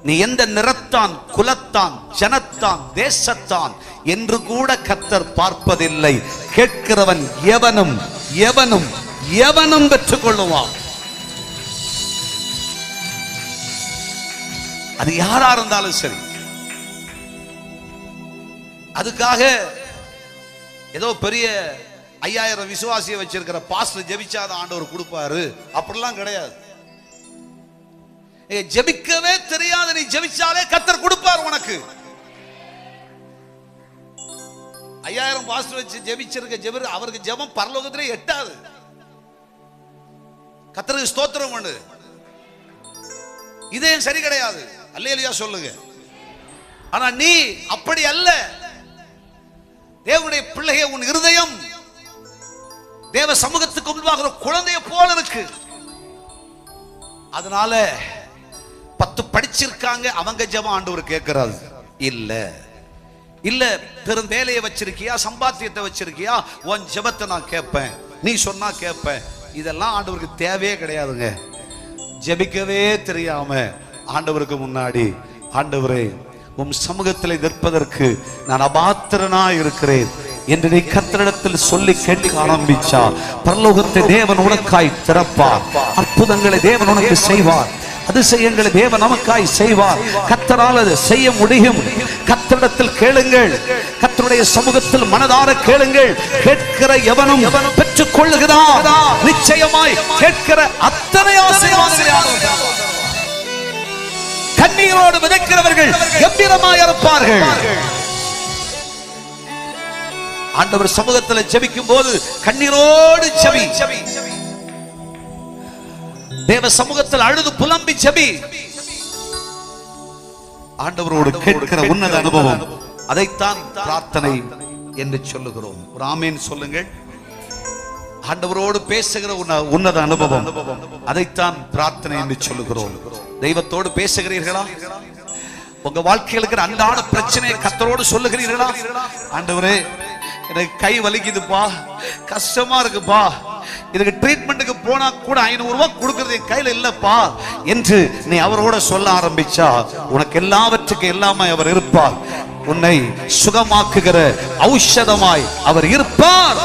நீ எந்த நிறத்தான், குலத்தான், ஜனத்தான், தேசத்தான் என்று கூட கர்த்தர் பார்ப்பதில்லை. கேட்கிறவன் எவனும் எவனும் எவனும் பெற்றுக் கொள்ளுவான். அது யாரா இருந்தாலும் சரி. அதுக்காக ஏதோ பெரிய 5000 விசுவாசியை வச்சிருக்கிற பாஸ்டர் ஜெபிச்சாத ஆண்டவர் கொடுப்பாரு அப்படிலாம் கிடையாது. ஜெபிக்கவே தெரியாத நீ ஜெபிச்சாலே கர்த்தர் கொடுப்பார் உனக்கு. 5000 பாஸ்டர் வச்சு ஜெபிச்சிருக்க ஜெபர் அவருக்கு ஜெபம் பரலோகத்திலே எட்டாது. கர்த்தருக்கு ஸ்தோத்திரம் பண்ணு. இதே சரி கிடையாது. அல்லேலூயா சொல்லுங்க. ஆனா நீ அப்படி அல்ல. தேவனுடைய பிள்ளையே, உன் இருதயம் தேவ சமூகத்துக்கு முன்பாக ஒரு குழந்தையை போல இருக்கு. அதனால 10 படிச்சிருக்காங்க அவங்க ஜெபம் ஆண்டவர் கேட்கிறாரு இல்ல. இல்ல பெரும் வேலையை வச்சிருக்கியா, சம்பாத்தியத்தை வச்சிருக்கியா, உன் ஜெபத்தை நான் கேட்பேன், நீ சொன்னா கேட்பேன். இதெல்லாம் ஆண்டவருக்கு தேவையே கிடையாதுங்க. ஜெபிக்கவே தெரியாம ஆண்டவருக்கு முன்னாடி, ஆண்டவரே உம் சமூகத்தில் நிற்பதற்கு நான் அபாத்திரனா இருக்கிறேன் என்று நீ கர்த்தரிடத்தில் சொல்லி கேட்க ஆரம்பிச்சா பரலோகத்தை தேவன் உனக்காய் திறப்பார். அற்புதங்களை தேவன் உனக்கு செய்வார். அதிசயங்களை தேவன் நமக்காய் செய்வார். கர்த்தரால் அதை செய்ய முடியும். கர்த்தரிடத்தில் கேளுங்கள். கர்த்தருடைய சமூகத்தில் மனதார கேளுங்கள். கேட்கிற எவனும் பெற்றுக் கொள்ளுகிறான். நிச்சயமாய் கேட்கிற அத்தனை ஆசீர்வாதங்கள். கண்ணீரோடு விதைக்கிறவர்கள் கம்பீரமாய் இருப்பார்கள். ஆண்டவர் சமூகத்தில் ஜெபிக்கும் போது கண்ணீரோடு ஜெபி. தேவ சமூகத்தில் அழுது புலம்பி ஜெபி. ஆண்டவரோடு கேட்கிற உன்னத அனுபவம், அதைத்தான் பிரார்த்தனை என்று சொல்லுகிறோம். ஒரு ஆமென் சொல்லுங்கள். ஆண்டவரோடு பேசுகிற உன்னத அனுபவம், அதைத்தான் பிரார்த்தனை என்று சொல்லுகிறோம். தெய்வத்தோடு பேசுகிறீர்களா? உங்க வாழ்க்கையில் இருக்கிற அன்றாட பிரச்சனையை கர்த்தரோடு சொல்லுகிறீர்களா? ஆண்டவரே எனக்கு கை வலிக்குதுப்பா, கஷ்டமா இருக்குப்பா, இதுக்கு ட்ரீட்மெண்ட்டுக்கு போனா கூட 500 ரூபாய் கொடுக்கறது என் கையில இல்லப்பா என்று நீ அவரோட சொல்ல ஆரம்பிச்சா உனக்கு எல்லாவற்றுக்கும் எல்லாமே அவர் இருப்பார். உன்னை சுகமாக்குகிற ஔஷதமாய் அவர் இருப்பார்.